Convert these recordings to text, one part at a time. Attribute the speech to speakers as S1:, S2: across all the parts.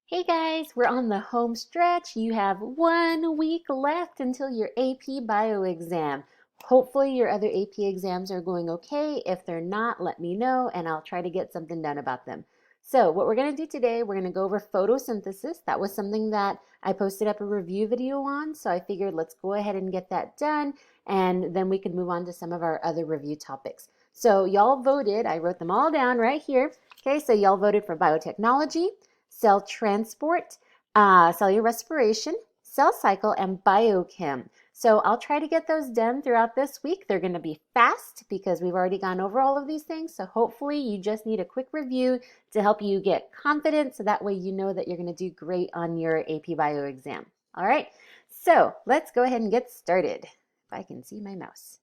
S1: Hey guys, we're on the home stretch. You have 1 week left until your AP Bio exam. Hopefully your other AP exams are going okay. If they're not, let me know and I'll try to get something done about them. So what we're going to do today, we're going to go over photosynthesis. That was something that I posted up a review video on, so I figured let's go ahead and get that done and then we can move on to some of our other review topics. So y'all voted, I wrote them all down right here. Okay, so y'all voted for biotechnology, cell transport, cellular respiration, cell cycle, and biochem. So I'll try to get those done throughout this week. They're going to be fast because we've already gone over all of these things. So hopefully you just need a quick review to help you get confident so that way you know that you're going to do great on your AP Bio exam. All right, so let's go ahead and get started. If I can see my mouse.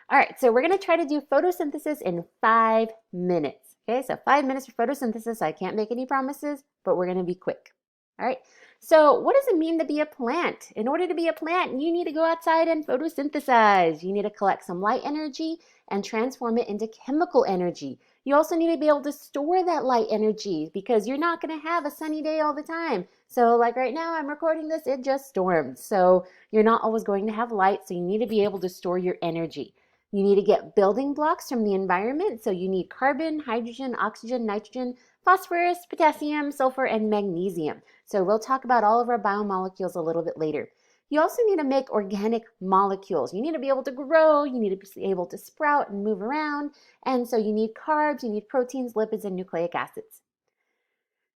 S1: All right, so we're going to try to do photosynthesis in 5 minutes. Okay, so 5 minutes for photosynthesis. I can't make any promises, but we're going to be quick. All right, so what does it mean to be a plant? In order to be a plant, you need to go outside and photosynthesize. You need to collect some light energy and transform it into chemical energy. You also need to be able to store that light energy because you're not going to have a sunny day all the time. So like right now, I'm recording this, it just stormed. So you're not always going to have light, so you need to be able to store your energy. You need to get building blocks from the environment. So you need carbon, hydrogen, oxygen, nitrogen, phosphorus, potassium, sulfur, and magnesium. So we'll talk about all of our biomolecules a little bit later. You also need to make organic molecules. You need to be able to grow, you need to be able to sprout and move around. And so you need carbs, you need proteins, lipids, and nucleic acids.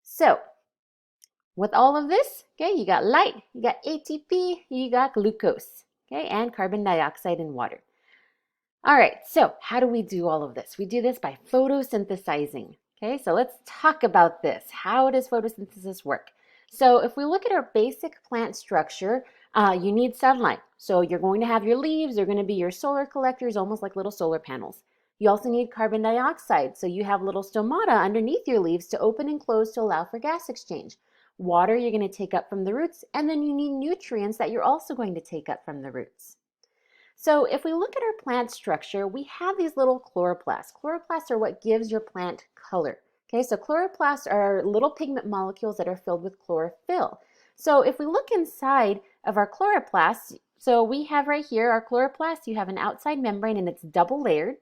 S1: So with all of this, okay, you got light, you got ATP, you got glucose, okay, and carbon dioxide and water. All right, so how do we do all of this? We do this by photosynthesizing. Okay, so let's talk about this. How does photosynthesis work? So if we look at our basic plant structure, you need sunlight. So you're going to have your leaves, they're going to be your solar collectors, almost like little solar panels. You also need carbon dioxide. So you have little stomata underneath your leaves to open and close to allow for gas exchange. Water you're going to take up from the roots, and then you need nutrients that you're also going to take up from the roots. So if we look at our plant structure, we have these little chloroplasts. Chloroplasts are what gives your plant color. Okay, so chloroplasts are little pigment molecules that are filled with chlorophyll. So if we look inside of our chloroplasts, so we have right here our chloroplasts, you have an outside membrane and it's double layered.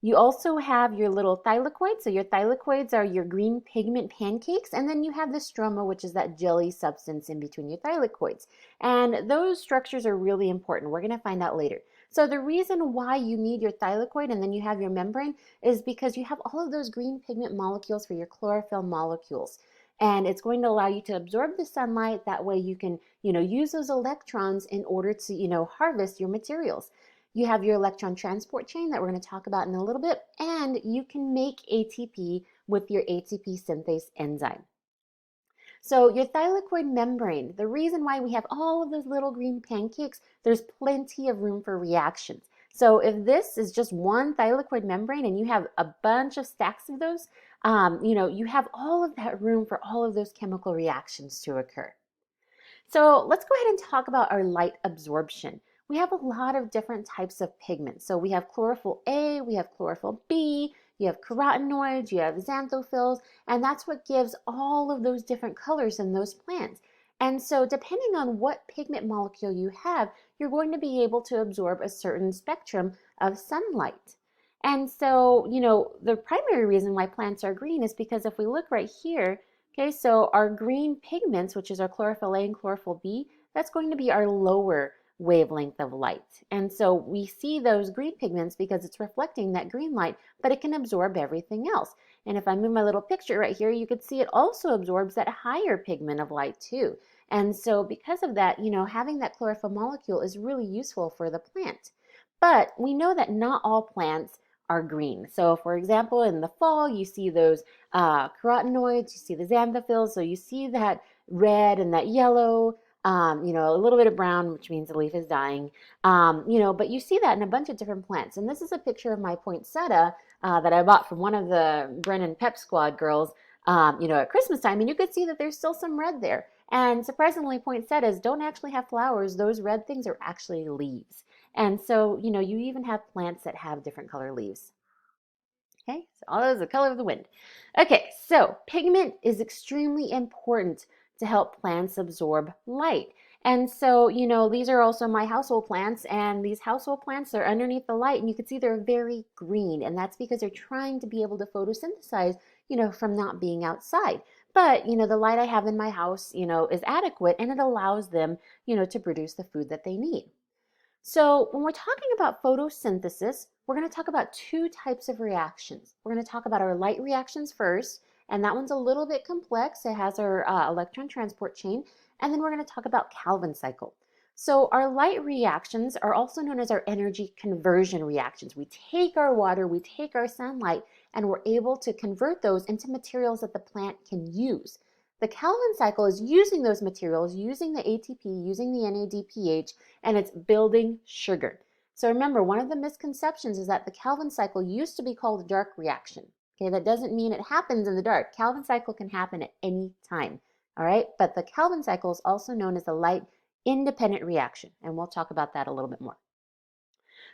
S1: You also have your little thylakoids. So your thylakoids are your green pigment pancakes. And then you have the stroma, which is that jelly substance in between your thylakoids. And those structures are really important. We're going to find out later. So the reason why you need your thylakoid and then you have your membrane is because you have all of those green pigment molecules for your chlorophyll molecules. And it's going to allow you to absorb the sunlight. That way you can, use those electrons in order to, harvest your materials. You have your electron transport chain that we're going to talk about in a little bit, and you can make ATP with your ATP synthase enzyme. So your thylakoid membrane, the reason why we have all of those little green pancakes, there's plenty of room for reactions. So if this is just one thylakoid membrane and you have a bunch of stacks of those, you have all of that room for all of those chemical reactions to occur. So let's go ahead and talk about our light absorption. We have a lot of different types of pigments. So we have chlorophyll A, we have chlorophyll B, you have carotenoids, you have xanthophylls, and that's what gives all of those different colors in those plants. And so depending on what pigment molecule you have, you're going to be able to absorb a certain spectrum of sunlight. And so, the primary reason why plants are green is because if we look right here, okay, so our green pigments, which is our chlorophyll A and chlorophyll B, that's going to be our lower wavelength of light. And so we see those green pigments because it's reflecting that green light, but it can absorb everything else. And if I move my little picture right here, you could see it also absorbs that higher pigment of light too. And so because of that, having that chlorophyll molecule is really useful for the plant. But we know that not all plants are green. So for example, in the fall, you see those carotenoids, you see the xanthophylls, so you see that red and that yellow, a little bit of brown, which means the leaf is dying, but you see that in a bunch of different plants. And this is a picture of my poinsettia that I bought from one of the Brennan Pep Squad girls, at Christmas time, and you could see that there's still some red there. And surprisingly, poinsettias don't actually have flowers. Those red things are actually leaves. And so, you even have plants that have different color leaves. Okay, so all those are the color of the wind. Okay, so pigment is extremely important to help plants absorb light. And so, these are also my household plants, and these household plants are underneath the light, and you can see they're very green, and that's because they're trying to be able to photosynthesize, from not being outside. But, the light I have in my house, is adequate, and it allows them, to produce the food that they need. So when we're talking about photosynthesis, we're going to talk about two types of reactions. We're going to talk about our light reactions first, and that one's a little bit complex. It has our electron transport chain, and then we're going to talk about Calvin cycle. So our light reactions are also known as our energy conversion reactions. We take our water, we take our sunlight, and we're able to convert those into materials that the plant can use. The Calvin cycle is using those materials, using the ATP, using the NADPH, and it's building sugar. So remember, one of the misconceptions is that the Calvin cycle used to be called a dark reaction. Okay, that doesn't mean it happens in the dark. Calvin cycle can happen at any time. All right, but the Calvin cycle is also known as the light independent reaction, and we'll talk about that a little bit more.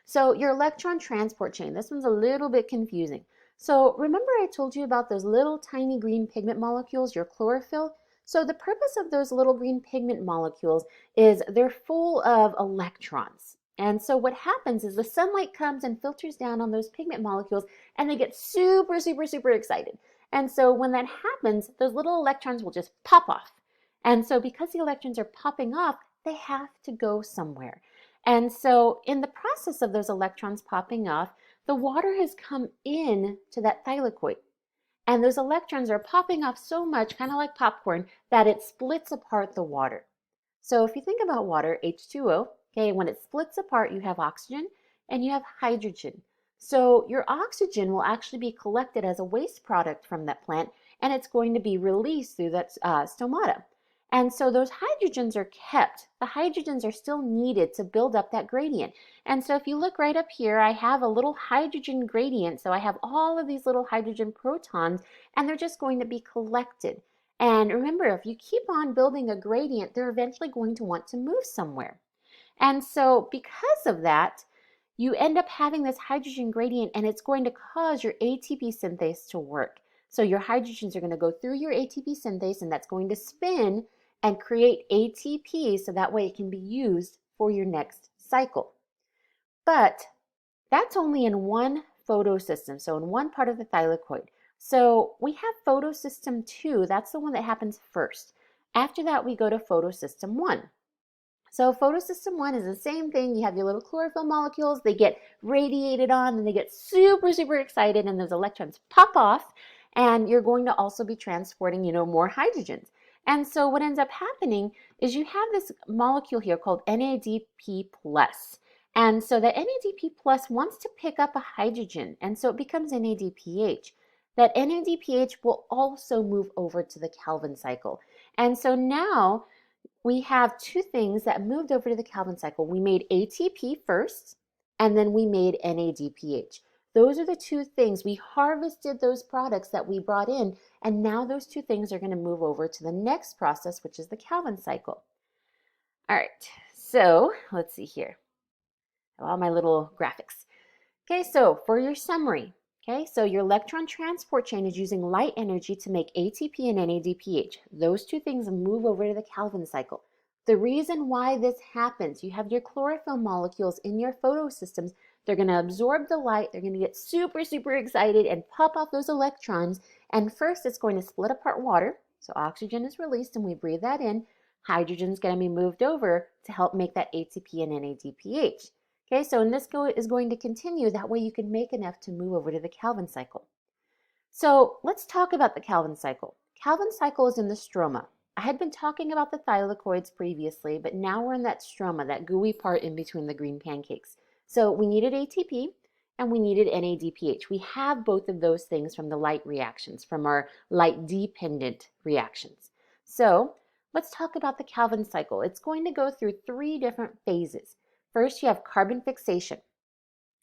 S1: So your electron transport chain, this one's a little bit confusing. So remember I told you about those little tiny green pigment molecules, your chlorophyll? So the purpose of those little green pigment molecules is they're full of electrons. And so what happens is the sunlight comes and filters down on those pigment molecules, and they get super, super, super excited. And so when that happens, those little electrons will just pop off. And so because the electrons are popping off, they have to go somewhere. And so in the process of those electrons popping off, the water has come in to that thylakoid. And those electrons are popping off so much, kind of like popcorn, that it splits apart the water. So if you think about water, H2O, okay, when it splits apart, you have oxygen and you have hydrogen. So your oxygen will actually be collected as a waste product from that plant, and it's going to be released through that stomata. And so those hydrogens are kept. The hydrogens are still needed to build up that gradient. And so if you look right up here, I have a little hydrogen gradient. So I have all of these little hydrogen protons, and they're just going to be collected. And remember, if you keep on building a gradient, they're eventually going to want to move somewhere. And so because of that, you end up having this hydrogen gradient, and it's going to cause your ATP synthase to work. So your hydrogens are going to go through your ATP synthase, and that's going to spin and create ATP, so that way it can be used for your next cycle. But that's only in one photosystem, so in one part of the thylakoid. So we have photosystem 2, that's the one that happens first. After that, we go to photosystem 1. So photosystem 1 is the same thing. You have your little chlorophyll molecules, they get radiated on, and they get super, super excited, and those electrons pop off, and you're going to also be transporting, more hydrogens. And so what ends up happening is you have this molecule here called NADP+. And so that NADP+ wants to pick up a hydrogen, and so it becomes NADPH. That NADPH will also move over to the Calvin cycle. And so now we have two things that moved over to the Calvin cycle. We made ATP first, and then we made NADPH. Those are the two things. We harvested those products that we brought in, and now those two things are going to move over to the next process, which is the Calvin cycle. All right, so let's see here. All my little graphics. Okay, so for your summary, okay, so your electron transport chain is using light energy to make ATP and NADPH. Those two things move over to the Calvin cycle. The reason why this happens, you have your chlorophyll molecules in your photosystems. They're going to absorb the light. They're going to get super, super excited and pop off those electrons. And first, it's going to split apart water. So oxygen is released, and we breathe that in. Hydrogen is going to be moved over to help make that ATP and NADPH. Okay, so this is going to continue. That way you can make enough to move over to the Calvin cycle. So let's talk about the Calvin cycle. Calvin cycle is in the stroma. I had been talking about the thylakoids previously, but now we're in that stroma, that gooey part in between the green pancakes. So we needed ATP and we needed NADPH. We have both of those things from the light reactions, from our light-dependent reactions. So let's talk about the Calvin cycle. It's going to go through 3 different phases. First, you have carbon fixation.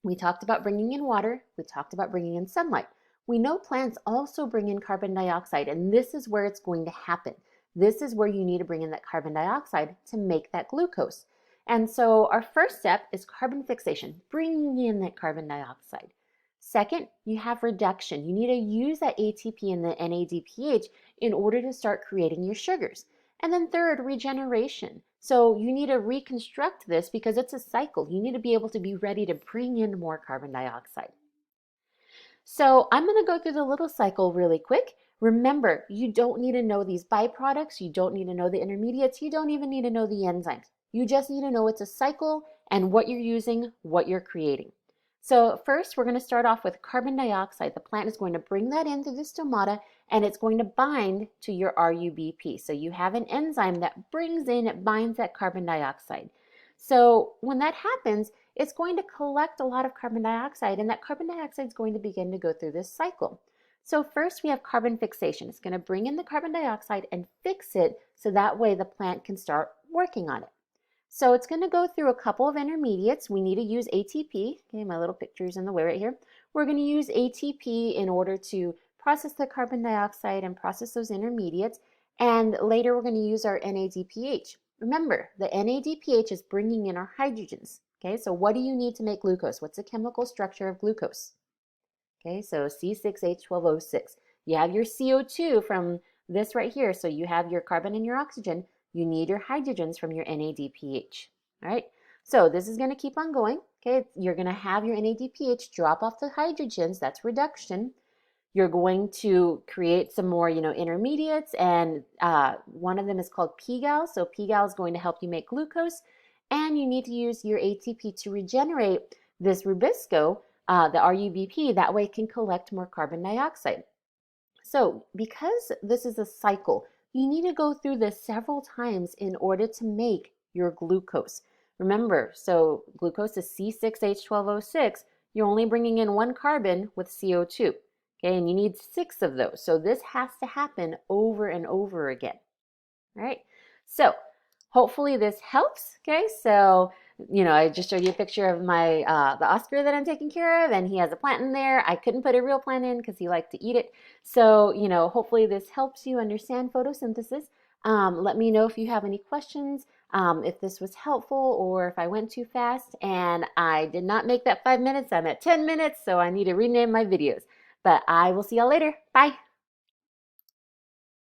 S1: We talked about bringing in water. We talked about bringing in sunlight. We know plants also bring in carbon dioxide, and this is where it's going to happen. This is where you need to bring in that carbon dioxide to make that glucose. And so our first step is carbon fixation, bringing in that carbon dioxide. Second, you have reduction. You need to use that ATP and the NADPH in order to start creating your sugars. And then third, regeneration. So you need to reconstruct this because it's a cycle. You need to be able to be ready to bring in more carbon dioxide. So I'm going to go through the little cycle really quick. Remember, you don't need to know these byproducts. You don't need to know the intermediates. You don't even need to know the enzymes. You just need to know it's a cycle and what you're using, what you're creating. So first, we're going to start off with carbon dioxide. The plant is going to bring that in through the stomata, and it's going to bind to your RUBP. So you have an enzyme that brings in, it binds that carbon dioxide. So when that happens, it's going to collect a lot of carbon dioxide, and that carbon dioxide is going to begin to go through this cycle. So first we have carbon fixation. It's going to bring in the carbon dioxide and fix it so that way the plant can start working on it. So it's going to go through a couple of intermediates. We need to use ATP. Okay, my little picture is in the way right here. We're going to use ATP in order to process the carbon dioxide and process those intermediates. And later we're going to use our NADPH. Remember, the NADPH is bringing in our hydrogens. Okay, so what do you need to make glucose? What's the chemical structure of glucose? Okay, so C6H12O6. You have your CO2 from this right here. So you have your carbon and your oxygen. You need your hydrogens from your NADPH. All right, so this is going to keep on going. Okay, you're going to have your NADPH drop off the hydrogens. That's reduction. You're going to create some more, intermediates, and one of them is called PGAL. So PGAL is going to help you make glucose, and you need to use your ATP to regenerate this rubisco, the RUBP. That way it can collect more carbon dioxide. So because this is a cycle, you need to go through this several times in order to make your glucose. Remember, so glucose is C6H12O6. You're only bringing in one carbon with CO2. Okay, and you need 6 of those. So this has to happen over and over again. All right, so hopefully this helps. Okay, so I just showed you a picture of my the Oscar that I'm taking care of, and he has a plant in there. I couldn't put a real plant in because he liked to eat it. So hopefully this helps you understand photosynthesis. Let me know if you have any questions, if this was helpful or if I went too fast. And I did not make that 5 minutes. I'm at 10 minutes, so I need to rename my videos. But I will see y'all later. Bye.